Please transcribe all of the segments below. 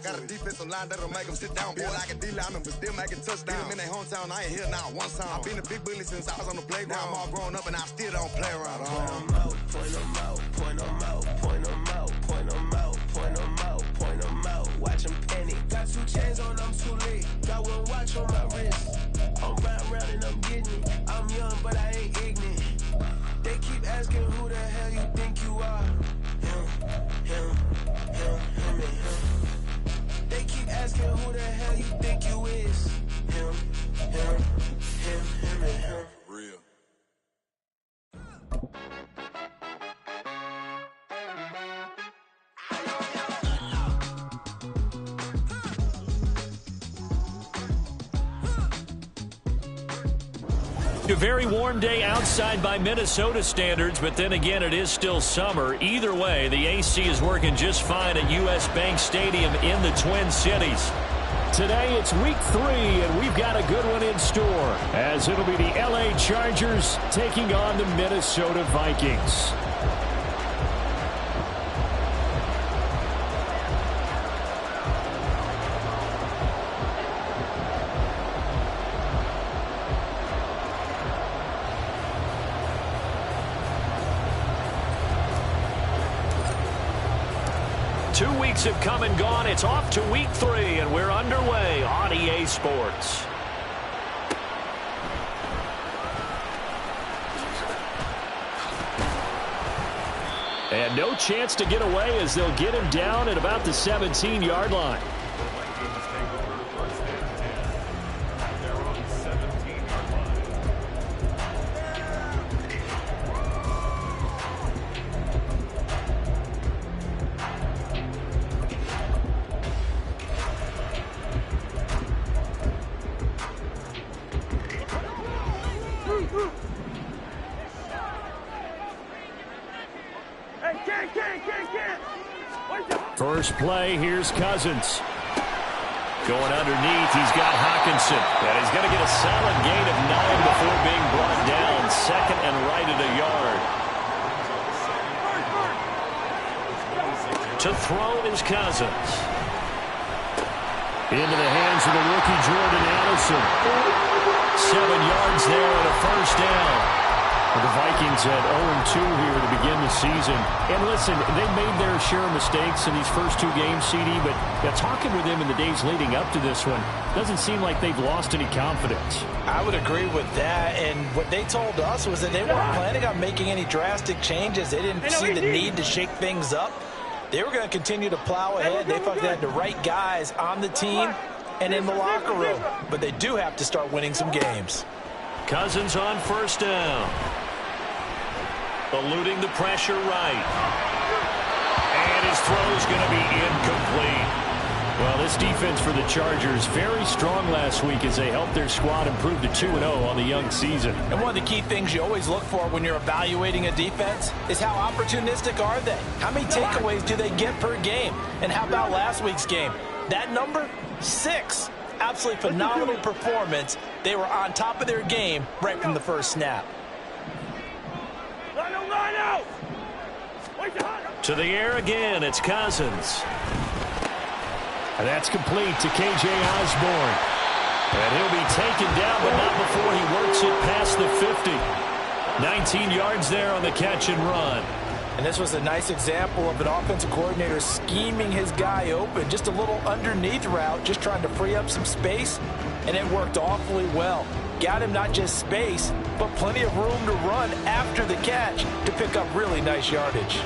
Got a defensive line that'll make them sit down. Feel like a D-lineman, but still making touchdowns. Beat them in their hometown, I ain't here now one song. I've been a big bully since I was on the playground. Now I'm all grown up and I still don't play around. Point them out, point them out, point them out, point them out, point them out, point them out, point them out. Watch them panic. Got 2 chains on, I'm too late. Got 1 watch on my wrist. I'm round and I'm getting it. I'm young, but I ain't ignorant. They keep asking who the hell you think you are. Him, and him. They keep asking who the hell you think you is. Him, and him. Real. A very warm day outside by Minnesota standards, but then again, it is still summer. Either way, the AC is working just fine at U.S. Bank Stadium in the Twin Cities. Today, it's week 3, and we've got a good one in store, as it'll be the L.A. Chargers taking on the Minnesota Vikings. Have come and gone. It's off to week 3, and we're underway on EA Sports. And no chance to get away as they'll get him down at about the 17-yard line. First play, here's Cousins. Going underneath, he's got Hockenson. And he's going to get a solid gain of 9 before being brought down. Second and right at a yard. To throw is Cousins. Into the hands of the rookie Jordan Addison. 7 yards there and a first down. The Vikings at 0-2 here to begin the season. And listen, they made their share of mistakes in these first 2 games, CD, but talking with them in the days leading up to this one, doesn't seem like they've lost any confidence. I would agree with that, and what they told us was that they weren't planning on making any drastic changes. They didn't see the need to shake things up. They were going to continue to plow ahead. They thought they had the right guys on the team and in the locker room, but they do have to start winning some games. Cousins on first down. Eluding the pressure right. And his throw's going to be incomplete. Well, this defense for the Chargers very strong last week as they helped their squad improve to 2-0 on the young season. And one of the key things you always look for when you're evaluating a defense is how opportunistic are they? How many takeaways do they get per game? And how about last week's game? That number, 6. Absolutely phenomenal performance. They were on top of their game right from the first snap. To the air again, it's Cousins. And that's complete to K.J. Osborne. And he'll be taken down, but not before he works it past the 50. 19 yards there on the catch and run. And this was a nice example of an offensive coordinator scheming his guy open. Just a little underneath route, just trying to free up some space, and it worked awfully well. Got him not just space, but plenty of room to run after the catch to pick up really nice yardage.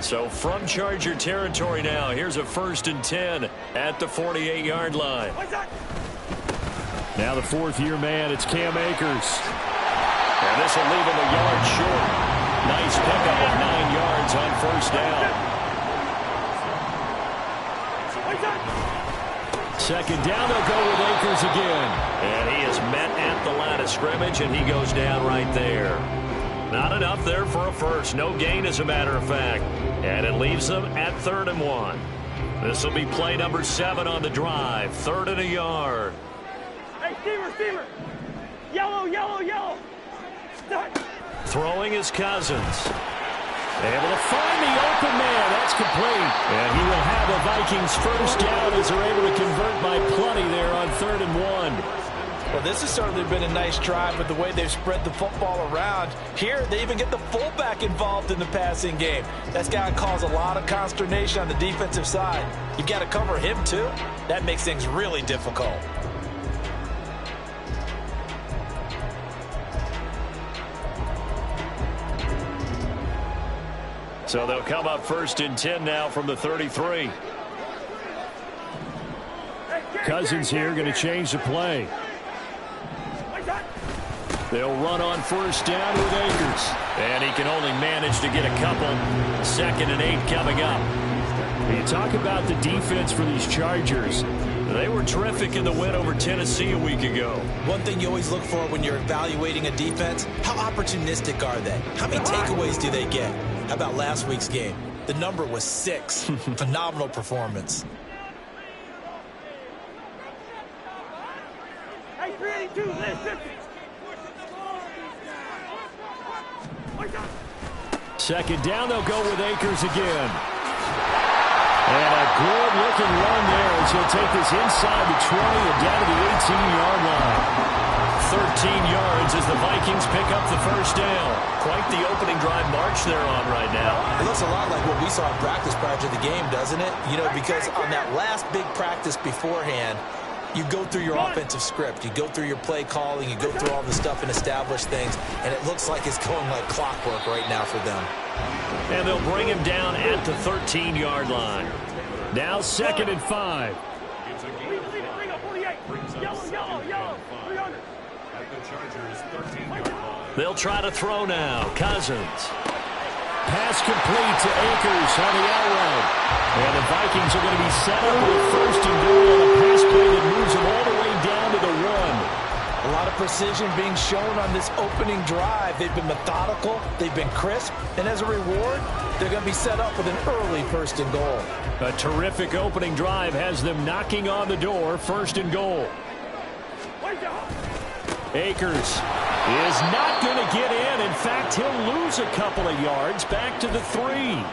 So from Charger territory now, here's a 1st and 10 at the 48-yard line. Now the 4th-year man, it's Cam Akers. And this will leave him a yard short. Nice pickup of 9 yards on first down. 2nd down, they'll go with Akers again. And he is met at the line of scrimmage, and he goes down right there. Not enough there for a first. No gain, as a matter of fact. And it leaves them at 3rd and 1. This will be play number 7 on the drive. 3rd and a yard. Hey, receiver. Yellow. Start. Throwing is Cousins. Able to find the open man. That's complete. And he will have a Vikings first down as they're able to convert by plenty there on 3rd and 1. Well, this has certainly been a nice drive with the way they've spread the football around. Here, they even get the fullback involved in the passing game. That's got to cause a lot of consternation on the defensive side. You've got to cover him, too. That makes things really difficult. So they'll come up 1st and 10 now from the 33. Cousins here going to change the play. They'll run on 1st down with Akers. And he can only manage to get a couple. 2nd and 8 coming up. You talk about the defense for these Chargers. They were terrific in the win over Tennessee a week ago. One thing you always look for when you're evaluating a defense, how opportunistic are they? How many takeaways do they get? How about last week's game? The number was 6. Phenomenal performance. Hey, 382, listen. Second down, they'll go with Akers again. And a good-looking run there as he'll take this inside the 20 and down to the 18-yard line. 13 yards as the Vikings pick up the first down. Quite the opening drive march they're on right now. It looks a lot like what we saw in practice prior to the game, doesn't it? You know, because on that last big practice beforehand, you go through your offensive script. You go through your play calling. You go through all the stuff and establish things. And it looks like it's going like clockwork right now for them. And they'll bring him down at the 13-yard line. Now 2nd and 5. They'll try to throw now. Cousins. Pass complete to Akers on the out route. And the Vikings are going to be set up with 1st and goal on a pass play that moves them all the way down to the 1. A lot of precision being shown on this opening drive. They've been methodical. They've been crisp. And as a reward, they're going to be set up with an early 1st and goal. A terrific opening drive has them knocking on the door. 1st and goal. Akers is not going to get in. In fact, he'll lose a couple of yards back to the 3.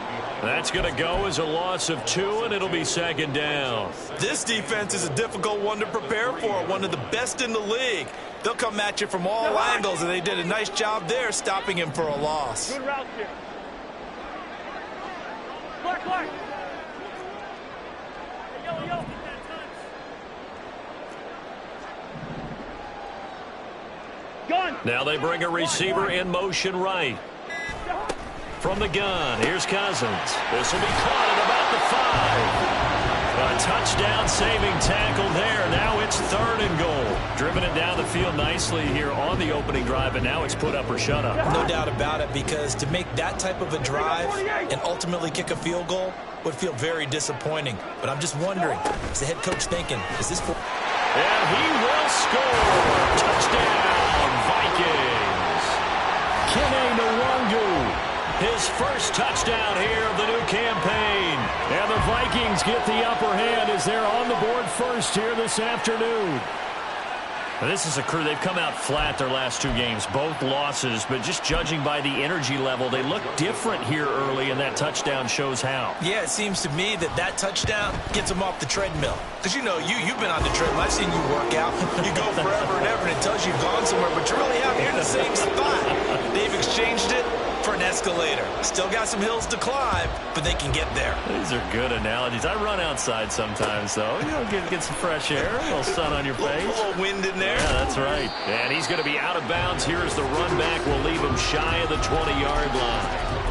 That's going to go as a loss of 2, and it'll be 2nd down. This defense is a difficult one to prepare for, one of the best in the league. They'll come at you from all angles, and they did a nice job there stopping him for a loss. Good route here. Clark. Yo. Now they bring a receiver in motion right. From the gun, here's Cousins. This will be caught at about the 5. A touchdown saving tackle there. Now it's 3rd and goal. Driven it down the field nicely here on the opening drive, and now it's put up or shut up. No doubt about it, because to make that type of a drive and ultimately kick a field goal would feel very disappointing. But I'm just wondering, is the head coach thinking, is this for... And he will score. Touchdown, Vikings. Kene Nwangwu. His first touchdown here of the new campaign. And the Vikings get the upper hand as they're on the board first here this afternoon. This is a crew. They've come out flat their last 2 games, both losses, but just judging by the energy level, they look different here early, and that touchdown shows how. Yeah, it seems to me that touchdown gets them off the treadmill. Because, you know, you've been on the treadmill. I've seen you work out. You go forever and ever, and it tells you've gone somewhere, but you're really out here in the same spot. They've exchanged it for an escalator. Still got some hills to climb, but they can get there. These are good analogies. I run outside sometimes, though. You know, get some fresh air, a little sun on your face. A little wind in there. Yeah, that's right. And he's going to be out of bounds. Here is the run back. We'll leave him shy of the 20-yard line.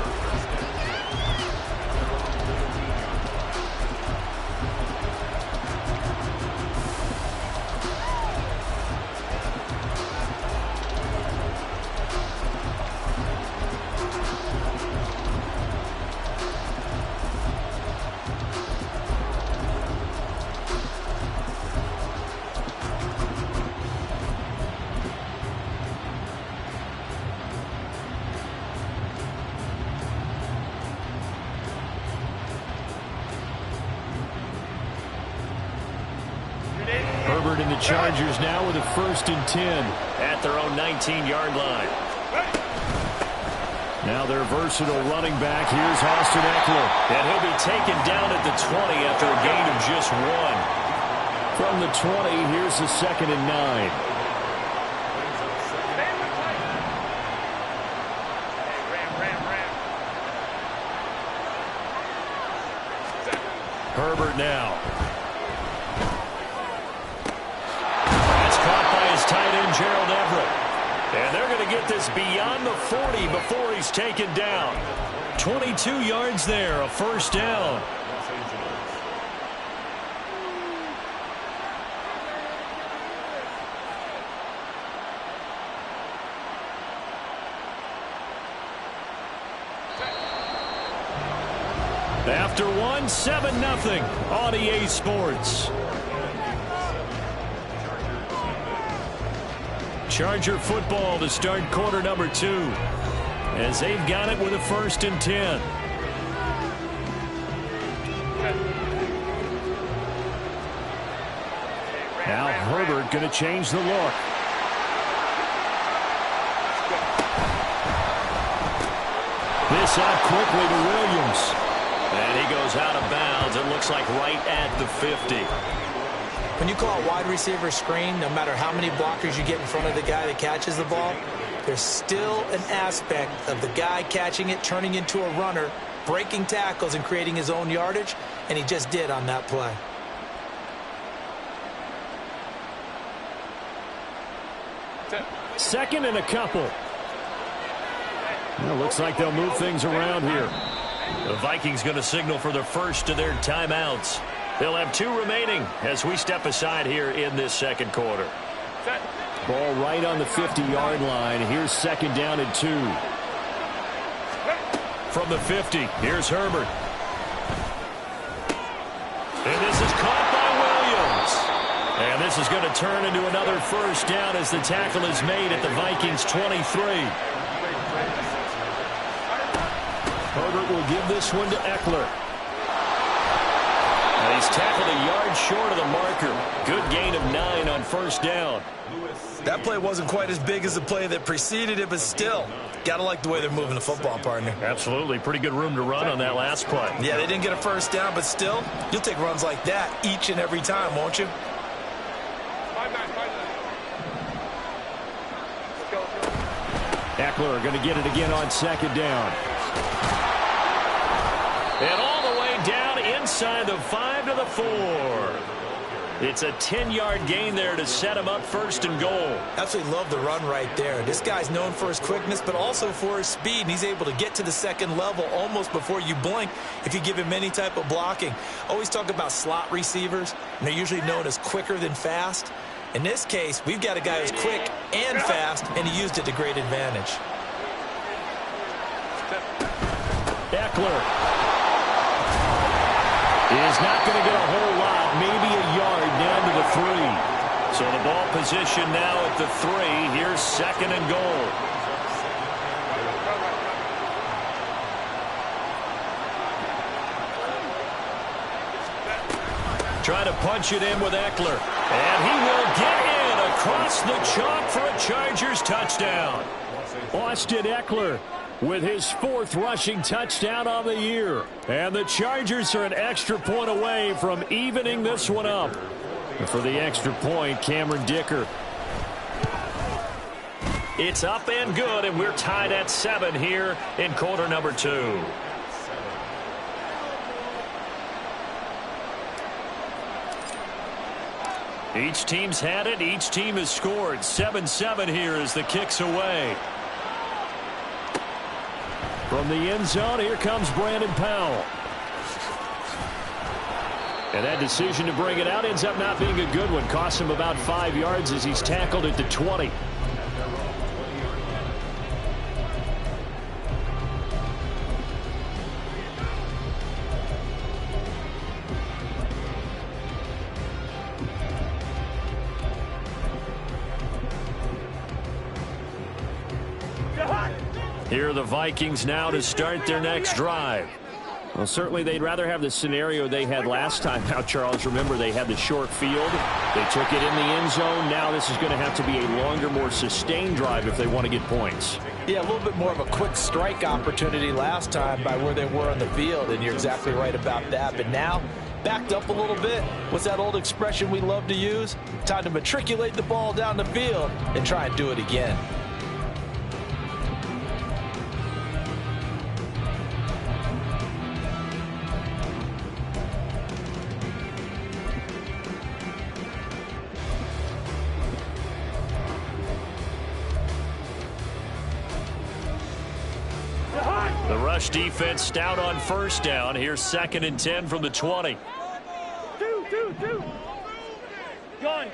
Herbert and the Chargers now with a 1st and 10 at their own 19-yard line. Now their versatile running back. Here's Austin Ekeler. And he'll be taken down at the 20 after a gain of just 1. From the 20, here's the 2nd and 9. Herbert now. That's caught by his tight end, Gerald Everett. And they're going to get this beyond the 40 before he's taken down. 22 yards there, a first down. After 1, 7-0 on EA Sports. Charger football to start quarter number 2. As they've got it with a 1st and 10. Now Herbert going to change the look. This out quickly to Williams. And he goes out of bounds. It looks like right at the 50. When you call a wide receiver screen, no matter how many blockers you get in front of the guy that catches the ball, there's still an aspect of the guy catching it, turning into a runner, breaking tackles and creating his own yardage, and he just did on that play. Second and a couple. Well, looks like they'll move things around here. The Vikings going to signal for the first of their timeouts. They'll have 2 remaining as we step aside here in this second quarter. Ball right on the 50-yard line. Here's 2nd down and 2. From the 50, here's Herbert. And this is caught by Williams. And this is going to turn into another first down as the tackle is made at the Vikings 23. Herbert will give this one to Ekeler. And he's tackled a yard short of the marker. Good gain of 9 on first down. That play wasn't quite as big as the play that preceded it, but still, got to like the way they're moving the football, partner. Absolutely. Pretty good room to run on that last play. Yeah, they didn't get a first down, but still, you'll take runs like that each and every time, won't you? Ekeler going to get it again on 2nd down. And all the way down inside the 5 to the 4. It's a 10-yard gain there to set him up 1st and goal. Absolutely love the run right there. This guy's known for his quickness, but also for his speed. And he's able to get to the 2nd level almost before you blink if you give him any type of blocking. Always talk about slot receivers, and they're usually known as quicker than fast. In this case, we've got a guy who's quick and fast, and he used it to great advantage. Ekeler is not going to get a whole lot, maybe a yard down to the 3. So the ball position now at the 3. Here's 2nd and goal. Trying to punch it in with Ekeler. And he will get in across the chalk for a Chargers touchdown. Austin Ekeler with his 4th rushing touchdown on the year. And the Chargers are an extra point away from evening this one up. And for the extra point, Cameron Dicker. It's up and good, and we're tied at 7 here in quarter number 2. Each team's had it. Each team has scored. 7-7 here as the kick's away. From the end zone, here comes Brandon Powell. And that decision to bring it out ends up not being a good one. Costs him about 5 yards as he's tackled at the 20. Here are the Vikings now to start their next drive. Well, certainly they'd rather have the scenario they had last time out, Charles. Remember, they had the short field. They took it in the end zone. Now this is going to have to be a longer, more sustained drive if they want to get points. Yeah, a little bit more of a quick strike opportunity last time by where they were on the field, and you're exactly right about that. But now, backed up a little bit. What's that old expression we love to use? Time to matriculate the ball down the field and try and do it again. The rush defense stout on first down. Here's 2nd and 10 from the 20. Two. Gone.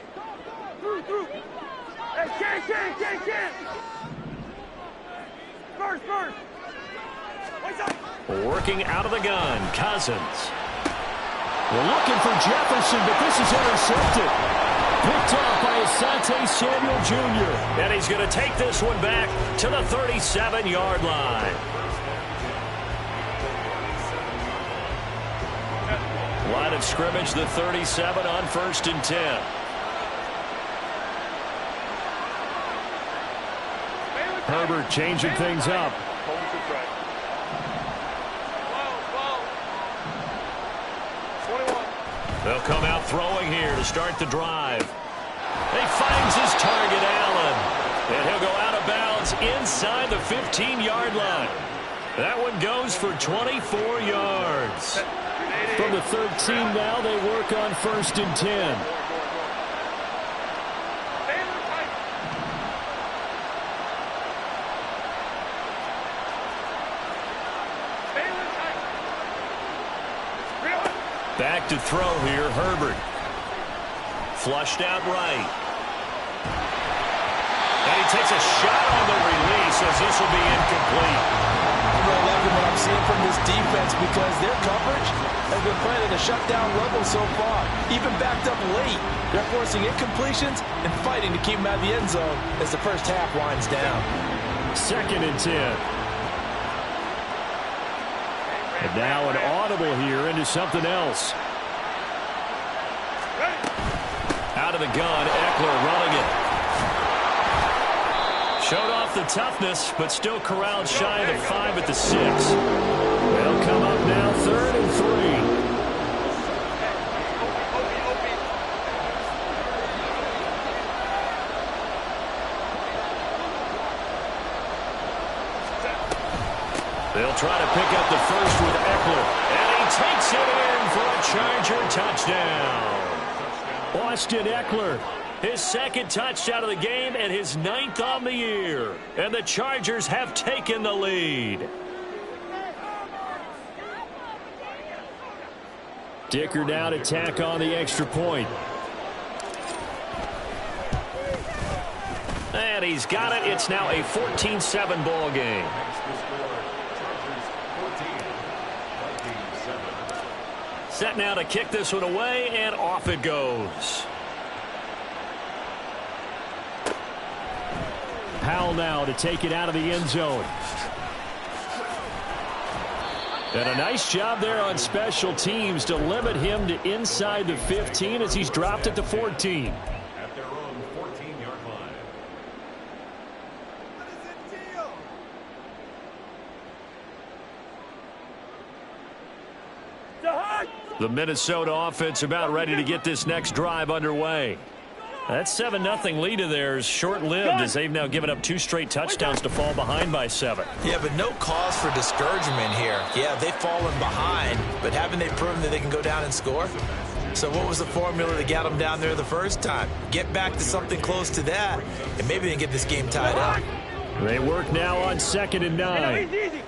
Through. Hey, can't. First. Working out of the gun, Cousins. We're looking for Jefferson, but this is intercepted. Picked off by Asante Samuel Jr. And he's going to take this one back to the 37-yard line. Line of scrimmage, the 37 on 1st and 10. Herbert changing things up. They'll come out throwing here to start the drive. He finds his target, Allen. And he'll go out of bounds inside the 15-yard line. That one goes for 24 yards. From the 13 now, they work on 1st and 10. Back to throw here, Herbert. Flushed out right. And he takes a shot on the release as this will be incomplete. I'm really liking what I'm seeing from this defense because their coverage has been playing at a shutdown level so far. Even backed up late, they're forcing incompletions and fighting to keep them out of the end zone as the first half winds down. 2nd and 10. And now an audible here into something else. Out of the gun, Eckler running it. Showed off the toughness, but still corralled shy of the 5 at the 6. They'll come up now 3rd and 3. They'll try to pick up the first with Eckler. And he takes it in for a Charger touchdown. Austin Eckler, his 2nd touchdown of the game and his 9th on the year. And the Chargers have taken the lead. Dicker now to tack on the extra point. And he's got it. It's now a 14-7 ball game. Set now to kick this one away, and off it goes. Powell now to take it out of the end zone. And a nice job there on special teams to limit him to inside the 15 as he's dropped at the 14. At their own 14-yard line. The Minnesota offense about ready to get this next drive underway. That 7-0 lead of theirs short-lived as they've now given up 2 straight touchdowns to fall behind by 7. Yeah, but no cause for discouragement here. Yeah, they've fallen behind, but haven't they proven that they can go down and score? So what was the formula that got them down there the first time? Get back to something close to that, and maybe they can get this game tied up. They work now on 2nd and 9. Easy.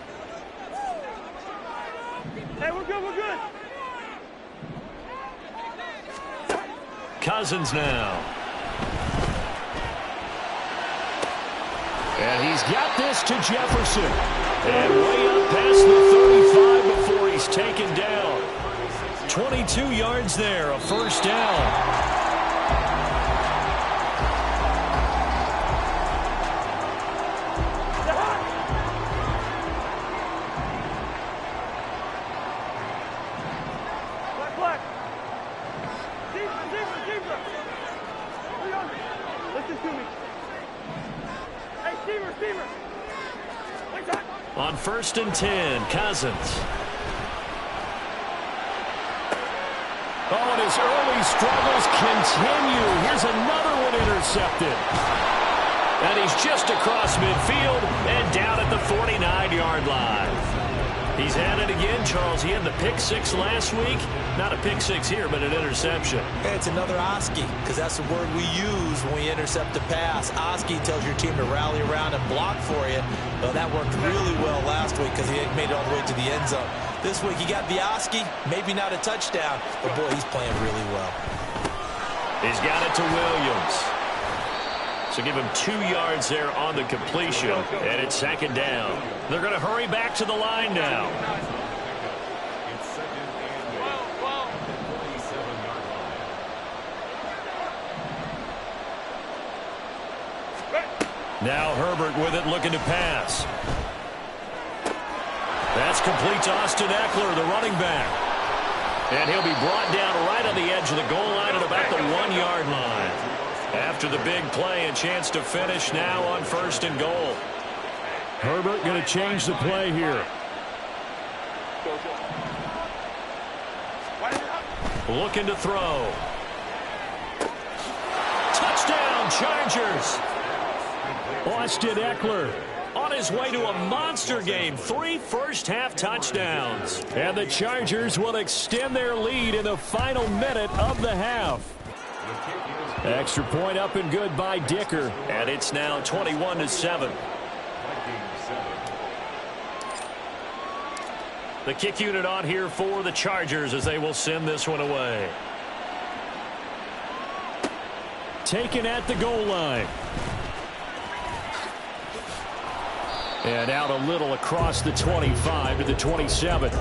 Hey, we're good. Cousins now. And he's got this to Jefferson. And way up past the 35 before he's taken down. 22 yards there, a first down. On 1st and 10, Cousins. Oh, and his early struggles continue. Here's another one intercepted. And he's just across midfield and down at the 49-yard line. He's had it again, Charles. He had the pick six last week. Not a pick six here, but an interception. It's another Oski, because that's the word we use when we intercept a pass. Oski tells your team to rally around and block for you. Well, that worked really well last week because he made it all the way to the end zone. This week he got the Oski, maybe not a touchdown, but boy, he's playing really well. He's got it to Williams. So give him 2 yards there on the completion, and it's 2nd down. They're going to hurry back to the line now. It's 2nd and 47-yard line. Now Herbert with it, looking to pass. That's complete to Austin Eckler, the running back. And he'll be brought down right on the edge of the goal line at about the 1-yard line. After the big play, a chance to finish now on 1st and goal. Herbert going to change the play here. Looking to throw. Touchdown, Chargers. Austin Eckler on his way to a monster game. 3 first-half touchdowns. And the Chargers will extend their lead in the final minute of the half. Extra point up and good by Dicker. And it's now 21-7. The kick unit on here for the Chargers as they will send this one away. Taken at the goal line. And out a little across the 25 to the 27.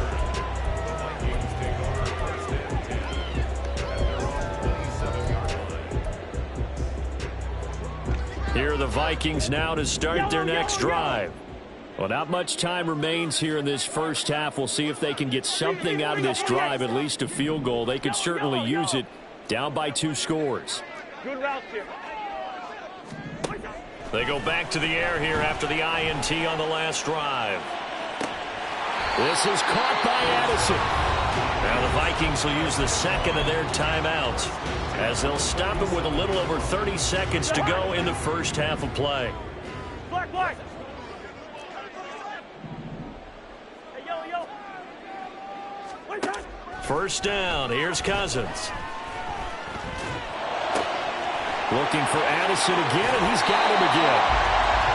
Here are the Vikings now to start their next drive. Well, not much time remains here in this first half. We'll see if they can get something out of this drive, at least a field goal. They could certainly use it, down by 2 scores. Good route here. They go back to the air here after the INT on the last drive. This is caught by Addison. Now the Vikings will use the 2nd of their timeouts as they'll stop him with a little over 30 seconds to go in the first half of play. Black. Hey, yo. First down. Here's Cousins. Looking for Addison again, and he's got him again.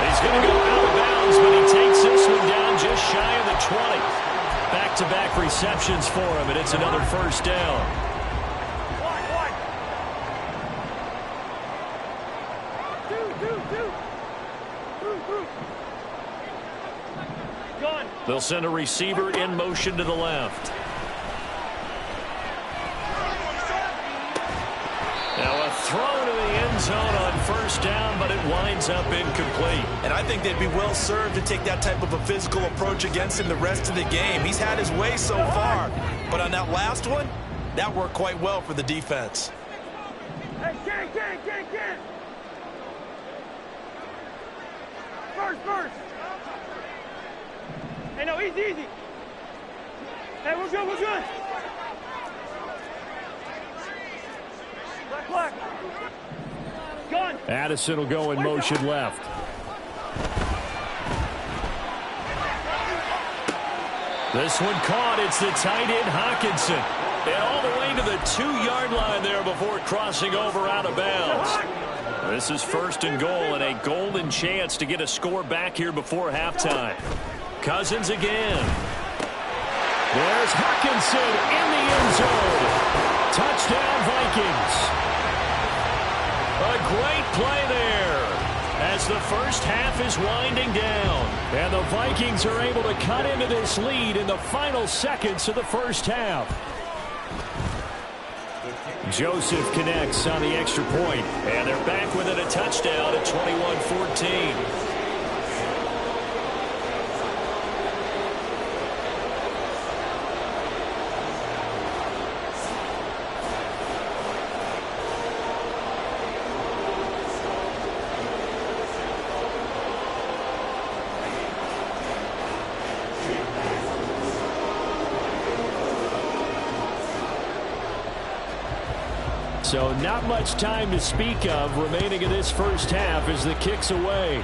He's going to go out of bounds, but he takes this one down just shy of the 20. Back-to-back receptions for him, and it's another first down. They'll send a receiver in motion to the left. Now a throw to the end zone on first down, but it winds up incomplete. And I think they'd be well served to take that type of a physical approach against him the rest of the game. He's had his way so far, but on that last one, that worked quite well for the defense. Hey, can. First. Hey, no, easy. Hey, we're good. Black. Gun. Addison will go in motion left. This one caught. It's the tight end, Hockenson. And all the way to the 2-yard line there before crossing over out of bounds. This is 1st and goal and a golden chance to get a score back here before halftime. Cousins again. There's Hockenson in the end zone. Touchdown, Vikings. A great play there as the first half is winding down. And the Vikings are able to cut into this lead in the final seconds of the first half. Joseph connects on the extra point, and they're back within a touchdown at 21-14. So not much time to speak of remaining in this first half as the kick's away.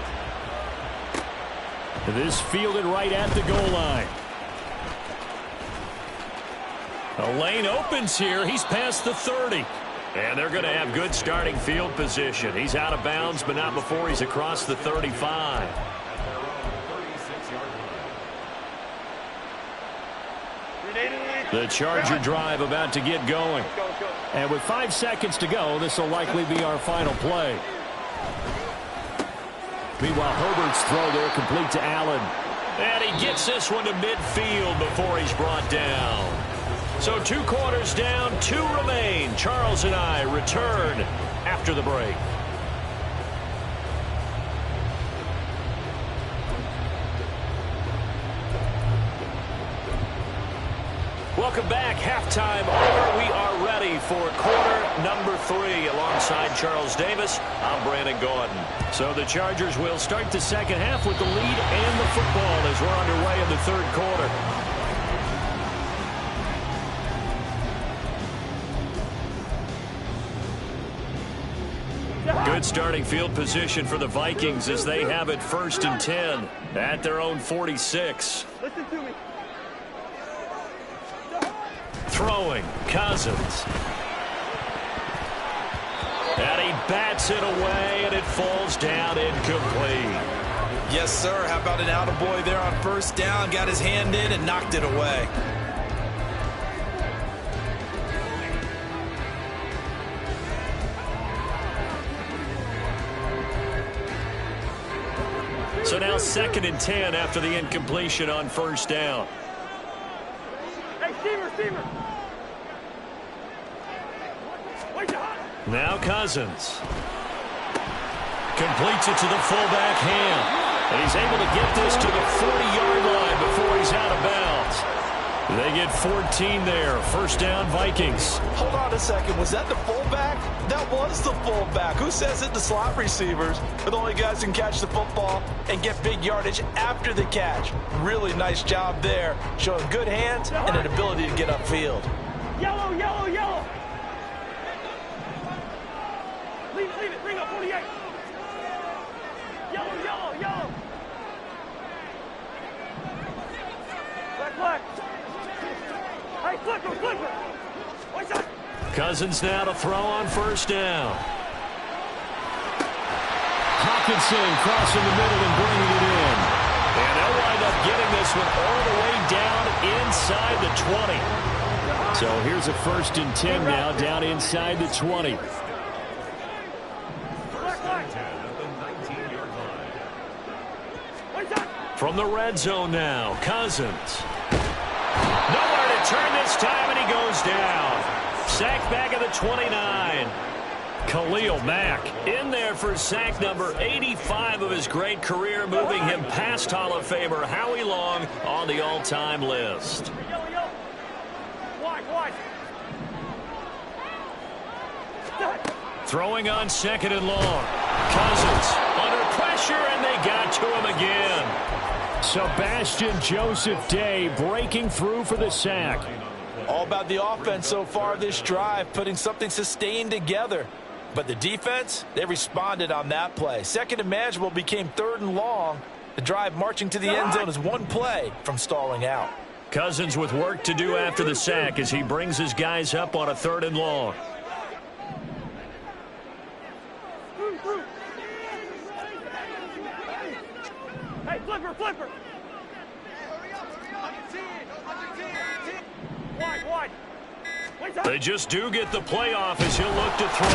This fielded right at the goal line. A lane opens here. He's past the 30. And they're going to have good starting field position. He's out of bounds, but not before he's across the 35. The Charger drive about to get going. And with 5 seconds to go, this will likely be our final play. Meanwhile, Herbert's throw there complete to Allen. And he gets this one to midfield before he's brought down. So 2 quarters down, 2 remain. Charles and I return after the break. Welcome back. Halftime over. We are ready for quarter number 3. Alongside Charles Davis, I'm Brandon Gordon. So the Chargers will start the second half with the lead and the football as we're underway in the third quarter. Good starting field position for the Vikings as they have it 1st and 10 at their own 46. Listen to me. Throwing, Cousins. And he bats it away, and it falls down incomplete. Yes, sir. How about an attaboy there on 1st down? Got his hand in and knocked it away. So now 2nd and 10 after the incompletion on 1st down. Hey, receiver. Now Cousins. Completes it to the fullback Ham. And he's able to get this to the 40-yard line before he's out of bounds. They get 14 there. 1st down, Vikings. Hold on a second. Was that the fullback? That was the fullback. Who says it? The slot receivers are the only guys who can catch the football and get big yardage after the catch. Really nice job there. Showing good hands and an ability to get upfield. Yellow. Leave it. Bring up 48. Yellow. Black. Hey, flipper. What's that? Cousins now to throw on 1st down. Hockenson crossing the middle and bringing it in. And they'll wind up getting this one all the way down inside the 20. So here's a 1st and 10 now down inside the 20. From the red zone now, Cousins. Nowhere to turn this time, and he goes down. Sacked back at the 29. Khalil Mack in there for sack number 85 of his great career, moving him past Hall of Famer Howie Long on the all-time list. Throwing on 2nd and long. Cousins under pressure, and they got to him again. Sebastian Joseph Day breaking through for the sack. All about the offense so far this drive, putting something sustained together. But the defense, they responded on that play. 2nd and manageable became 3rd and long. The drive marching to the end zone is one play from stalling out. Cousins with work to do after the sack as he brings his guys up on a 3rd and long. Hey, flipper. Wide. They just do get the playoff as he'll look to throw.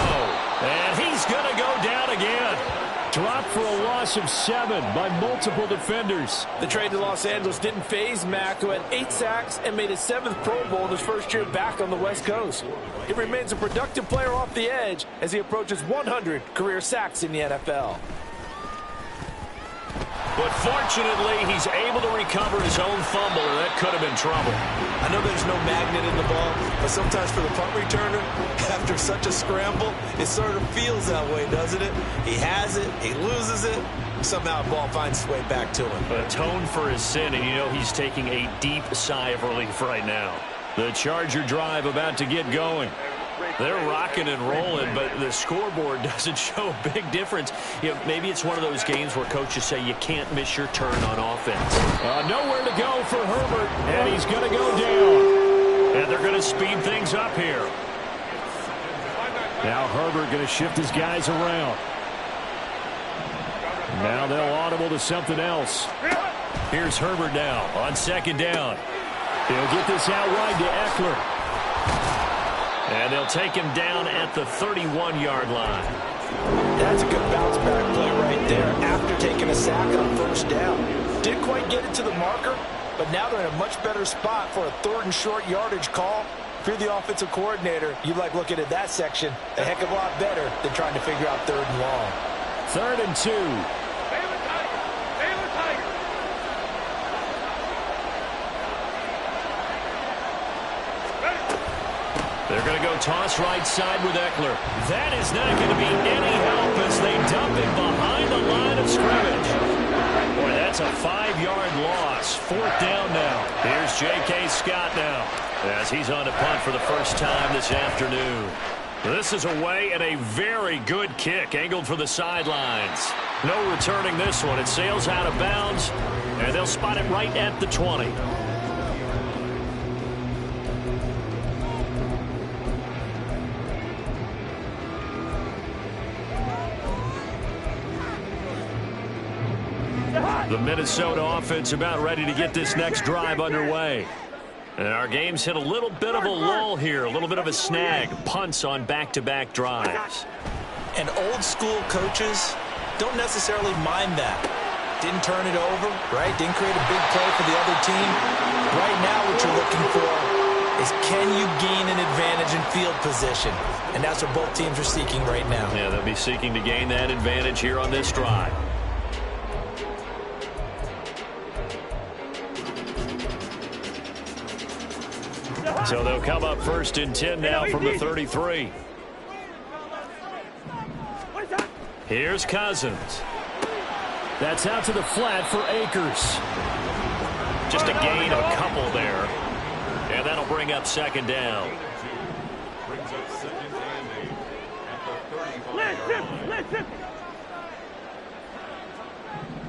And he's going to go down again. Dropped for a loss of 7 by multiple defenders. The trade to Los Angeles didn't faze Mack, who had 8 sacks and made his 7th Pro Bowl in his first year back on the West Coast. He remains a productive player off the edge as he approaches 100 career sacks in the NFL. But fortunately, he's able to recover his own fumble, and that could have been trouble. I know there's no magnet in the ball, but sometimes for the punt returner, after such a scramble, it sort of feels that way, doesn't it? He has it, he loses it, somehow the ball finds its way back to him. Atoned for his sin, and you know he's taking a deep sigh of relief right now. The Charger drive about to get going. They're rocking and rolling, but the scoreboard doesn't show a big difference. You know, maybe it's one of those games where coaches say you can't miss your turn on offense. Nowhere to go for Herbert, and he's going to go down. And they're going to speed things up here. Now Herbert going to shift his guys around. Now they'll audible to something else. Here's Herbert now on second down. He'll get this out wide to Eckler. And they'll take him down at the 31-yard line. That's a good bounce-back play right there after taking a sack on first down. Didn't quite get it to the marker, but now they're in a much better spot for a 3rd and short yardage call. If you're the offensive coordinator, you like looking at that section a heck of a lot better than trying to figure out 3rd and long. 3rd and 2. They're going to go toss right side with Eckler. That is not going to be any help as they dump him behind the line of scrimmage. Boy, that's a 5-yard loss. 4th down now. Here's J.K. Scott now as he's on to punt for the first time this afternoon. This is away and a very good kick angled for the sidelines. No returning this one. It sails out of bounds, and they'll spot it right at the 20. The Minnesota offense about ready to get this next drive underway. And our game's hit a little bit of a lull here, a little bit of a snag. Punts on back-to-back drives. And old-school coaches don't necessarily mind that. Didn't turn it over, right? Didn't create a big play for the other team. Right now what you're looking for is can you gain an advantage in field position? And that's what both teams are seeking right now. Yeah, they'll be seeking to gain that advantage here on this drive. So they'll come up 1st and 10 now from the 33. Here's Cousins. That's out to the flat for Akers. Just a gain of a couple there. And that'll bring up 2nd down. Brings up 2nd and 8 at the 35-yard line.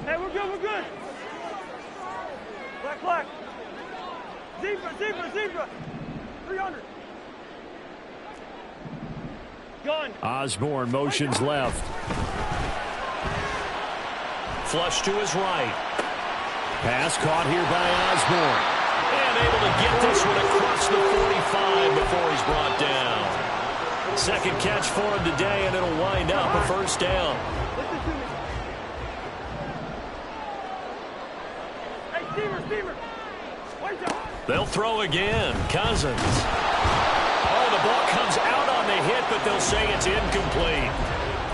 Hey, we're good, we're good. Black. Zebra. 300. Gun. Osborne motions left. Flush to his right. Pass caught here by Osborne. And able to get this one across the 45 before he's brought down. 2nd catch for him today, and it'll wind up a 1st down. Listen to me. Hey, Steamer. Wait down. They'll throw again. Cousins. Oh, the ball comes out on the hit, but they'll say it's incomplete.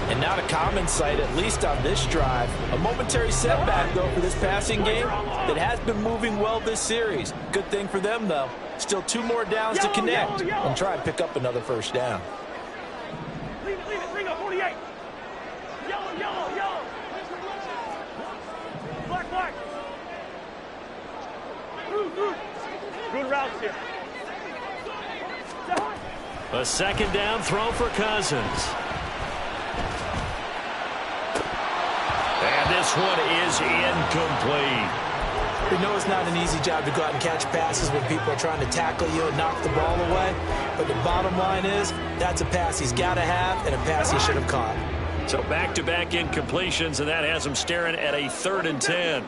And not a common sight, at least on this drive. A momentary setback, though, for this passing game that has been moving well this series. Good thing for them, though. Still 2 more downs to connect and try and pick up another 1st down. Leave it. Bring up 48. Yellow. Black. Good routes here. A 2nd down throw for Cousins. And this one is incomplete. We know it's not an easy job to go out and catch passes when people are trying to tackle you and knock the ball away. But the bottom line is that's a pass he's got to have and a pass he should have caught. So back-to-back incompletions, and that has him staring at a 3rd and 10.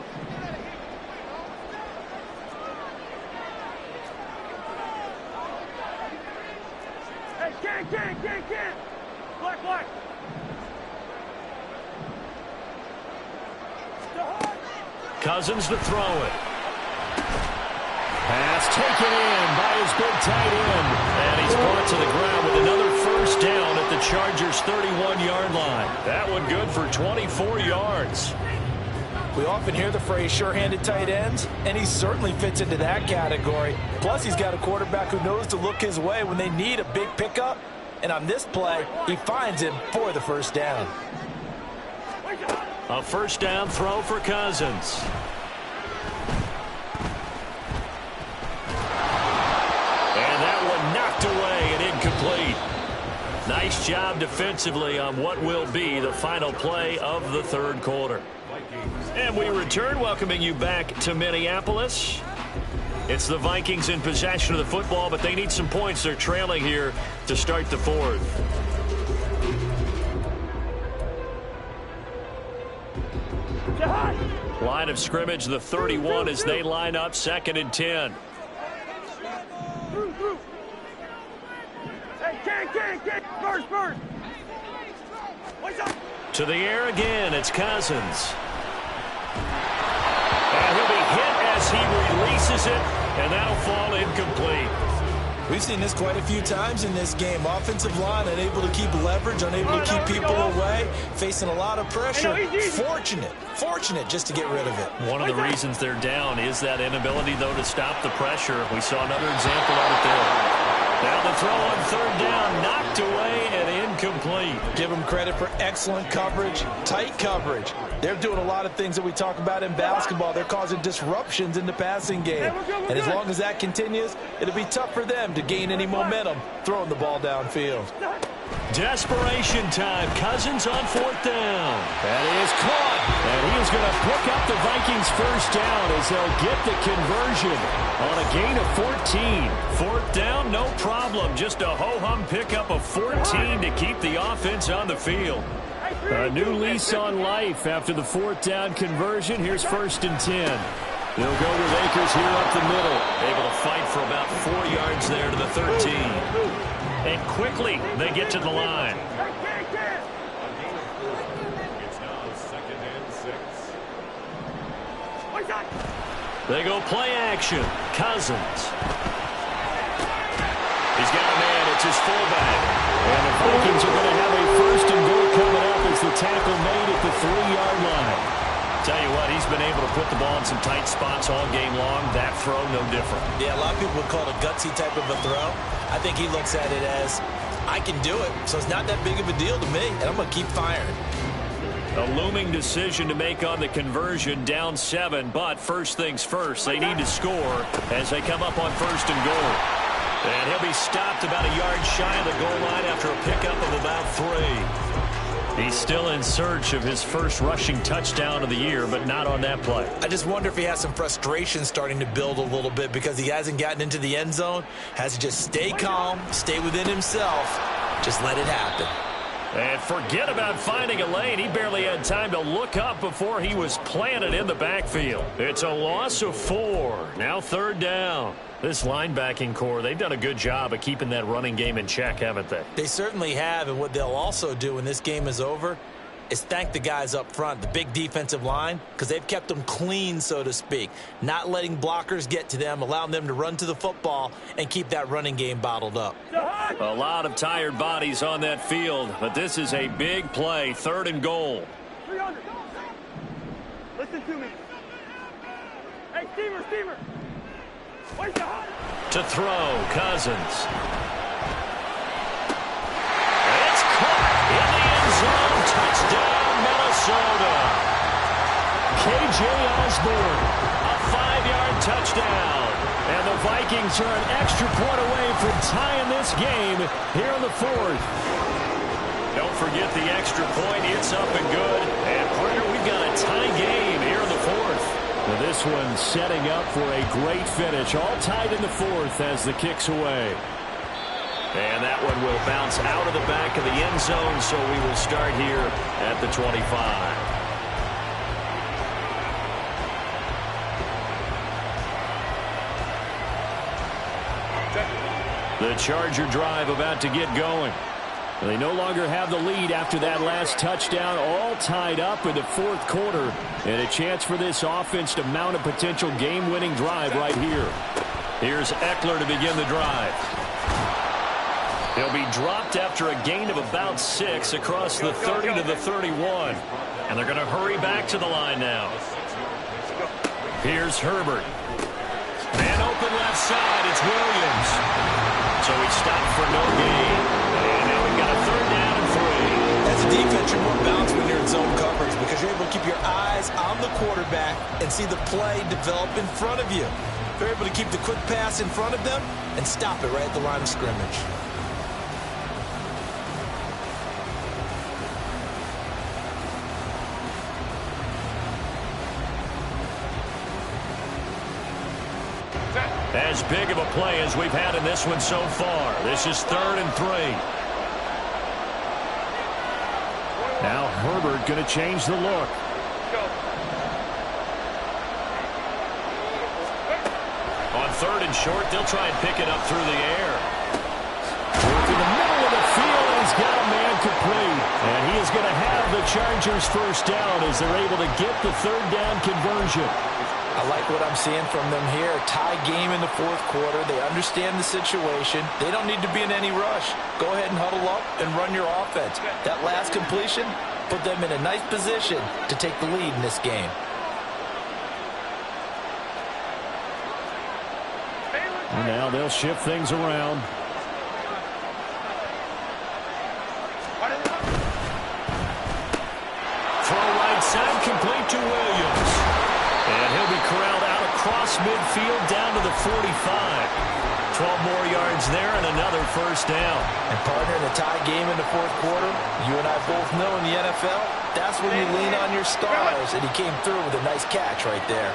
Can. Black. Cousins to throw it. Pass taken in by his big tight end. And he's brought to the ground with another 1st down at the Chargers' 31-yard line. That one good for 24 yards. We often hear the phrase sure-handed tight ends, and he certainly fits into that category. Plus, he's got a quarterback who knows to look his way when they need a big pickup. And on this play, he finds him for the 1st down. A 1st down throw for Cousins. And that one knocked away and incomplete. Nice job defensively on what will be the final play of the third quarter. And we return, welcoming you back to Minneapolis. It's the Vikings in possession of the football, but they need some points. They're trailing here to start the fourth. Line of scrimmage, the 31, as they line up 2nd and 10. To the air again, it's Cousins. And he'll be hit as he releases it, and that'll fall incomplete. We've seen this quite a few times in this game. Offensive line unable to keep leverage, unable to keep people away, facing a lot of pressure. Fortunate just to get rid of it. One of the reasons they're down is that inability, though, to stop the pressure. We saw another example of it there. Now the throw on 3rd down, knocked away and incomplete. Give them credit for excellent coverage, tight coverage. They're doing a lot of things that we talk about in basketball. They're causing disruptions in the passing game. And as long as that continues, it'll be tough for them to gain any momentum throwing the ball downfield. Desperation time. Cousins on 4th down. That is caught. And he is going to pick up the Vikings first down as they'll get the conversion on a gain of 14. 4th down, no problem. Just a ho-hum pickup of 14 to keep the offense on the field. A new lease on life after the 4th down conversion. Here's 1st and 10. They'll go with Akers here up the middle. Able to fight for about 4 yards there to the 13. And quickly, they get to the line. It's now 2nd and 6. They go play action. Cousins. He's got a man. It's his fullback. And the Vikings are going to have a 1st and goal coming up as the tackle made at the 3-yard line. Tell you what, he's been able to put the ball in some tight spots all game long. That throw, no different. Yeah, a lot of people would call it a gutsy type of a throw. I think he looks at it as, I can do it, so it's not that big of a deal to me, and I'm going to keep firing. A looming decision to make on the conversion, down 7, but first things first, they need to score as they come up on 1st and goal. And he'll be stopped about a yard shy of the goal line after a pickup of about 3. He's still in search of his first rushing touchdown of the year, but not on that play. I just wonder if he has some frustration starting to build a little bit because he hasn't gotten into the end zone. Has to just stay calm, stay within himself, just let it happen. And forget about finding a lane. He barely had time to look up before he was planted in the backfield. It's a loss of 4. Now 3rd down. This linebacking core, they've done a good job of keeping that running game in check, haven't they? They certainly have, and what they'll also do when this game is over is thank the guys up front, the big defensive line, because they've kept them clean, so to speak, not letting blockers get to them, allowing them to run to the football and keep that running game bottled up. A lot of tired bodies on that field, but this is a big play, 3rd and goal. 300. Listen to me. Hey, Steamer. To throw, Cousins. It's caught in the end zone. Touchdown, Minnesota. K.J. Osborne, a 5-yard touchdown. And the Vikings are an extra point away from tying this game here in the 4th. Don't forget the extra point. It's up and good. And, partner, we've got a tie game here in the 4th. This one setting up for a great finish. All tied in the 4th as the kick's away. And that one will bounce out of the back of the end zone, so we will start here at the 25. The Charger drive about to get going. They no longer have the lead after that last touchdown, all tied up in the 4th quarter. And a chance for this offense to mount a potential game-winning drive right here. Here's Eckler to begin the drive. He'll be dropped after a gain of about 6 across the 30 to the 31. And they're going to hurry back to the line now. Here's Herbert. Man open left side, it's Williams. So he stopped for no gain. And now we've got a 3rd down and 3. As a defense, you're more balanced when you're in zone coverage because you're able to keep your eyes on the quarterback and see the play develop in front of you. They're able to keep the quick pass in front of them and stop it right at the line of scrimmage. As big of a play as we've had in this one so far. This is 3rd and 3. Now Herbert going to change the look. On 3rd and short, they'll try and pick it up through the air. Work in the middle of the field, and he's got a man complete. And he is going to have the Chargers first down as they're able to get the 3rd down conversion. I like what I'm seeing from them here. Tie game in the 4th quarter. They understand the situation. They don't need to be in any rush. Go ahead and huddle up and run your offense. That last completion put them in a nice position to take the lead in this game. And now they'll shift things around. Throw right side, complete to Williams. And he'll be corralled out across midfield down to the 45. 12 more yards there and another first down. And partner, in a tie game in the 4th quarter, you and I both know in the NFL, that's when you lean on your stars. And he came through with a nice catch right there.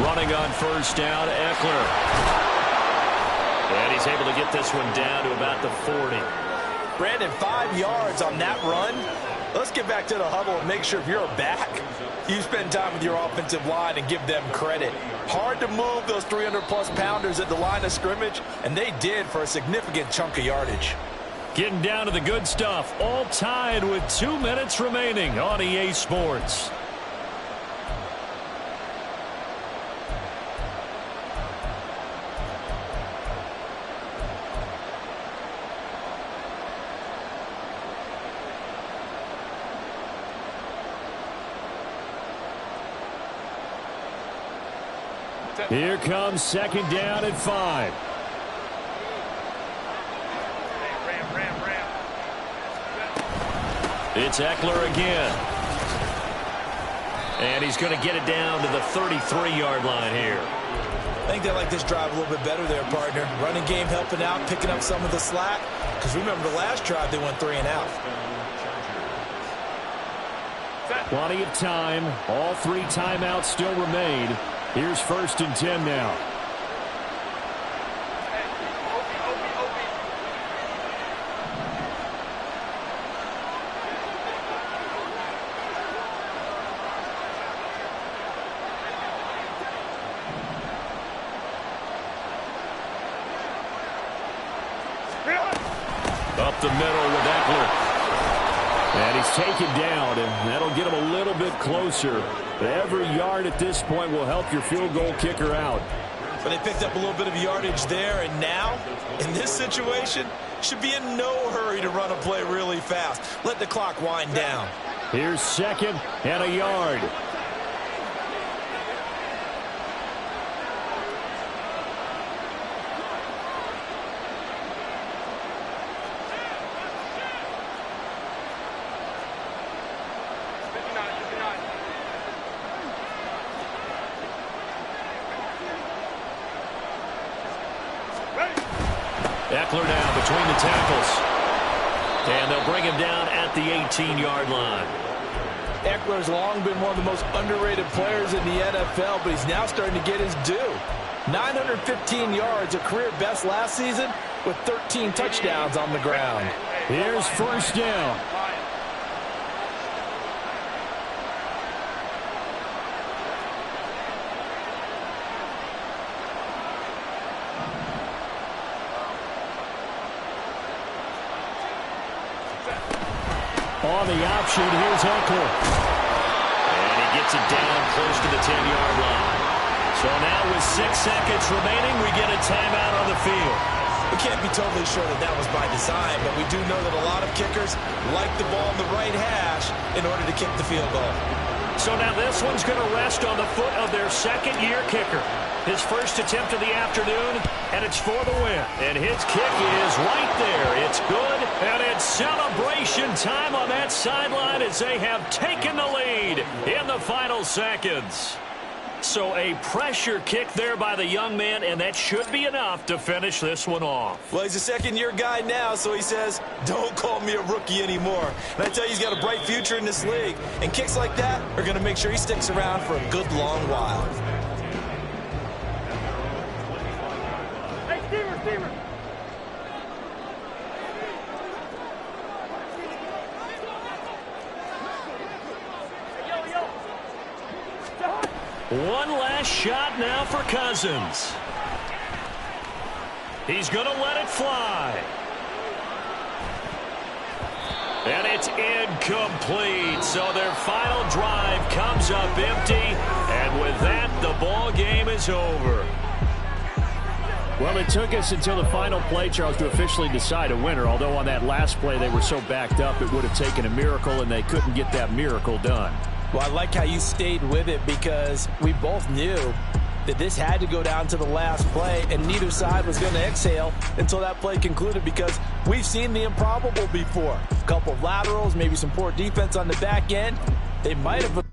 Running on first down, Eckler. And he's able to get this one down to about the 40. Brandon, 5 yards on that run. Let's get back to the huddle and make sure if you're a back, you spend time with your offensive line and give them credit. Hard to move those 300-plus pounders at the line of scrimmage, and they did for a significant chunk of yardage. Getting down to the good stuff. All tied with 2 minutes remaining on EA Sports. Here comes 2nd down at 5. It's Eckler again. And he's going to get it down to the 33-yard line here. I think they like this drive a little bit better there, partner. Running game helping out, picking up some of the slack. Because remember, the last drive they went 3 and out. Plenty of time. All 3 timeouts still remain. Here's 1st and 10 now. Up the middle with Eckler. And he's taken down, and that'll get him a little bit closer. Every yard at this point will help your field goal kicker out. But they picked up a little bit of yardage there, and now, in this situation, should be in no hurry to run a play really fast. Let the clock wind down. Here's 2nd and a yard. Eckler now between the tackles. And they'll bring him down at the 18-yard line. Eckler's long been one of the most underrated players in the NFL, but he's now starting to get his due. 915 yards, a career best last season, with 13 touchdowns on the ground. Here's 1st down. On the option, here's Eckler. And he gets it down close to the 10-yard line. So now with 6 seconds remaining, we get a timeout on the field. We can't be totally sure that that was by design, but we do know that a lot of kickers like the ball in the right hash in order to kick the field goal. So now this one's going to rest on the foot of their 2nd-year kicker. His first attempt of the afternoon, and it's for the win. And his kick is right there. It's good, and it's celebration time on that sideline as they have taken the lead in the final seconds. So a pressure kick there by the young man, and that should be enough to finish this one off. Well, he's a second-year guy now, so he says, don't call me a rookie anymore. And I tell you, he's got a bright future in this league. And kicks like that are going to make sure he sticks around for a good long while. Hey, Steamer. One last shot now for Cousins. He's going to let it fly. And it's incomplete. So their final drive comes up empty. And with that, the ball game is over. Well, it took us until the final play, Charles, to officially decide a winner. Although on that last play they were so backed up, it would have taken a miracle, and they couldn't get that miracle done. Well, I like how you stayed with it because we both knew that this had to go down to the last play, and neither side was going to exhale until that play concluded because we've seen the improbable before. A couple of laterals, maybe some poor defense on the back end. They might have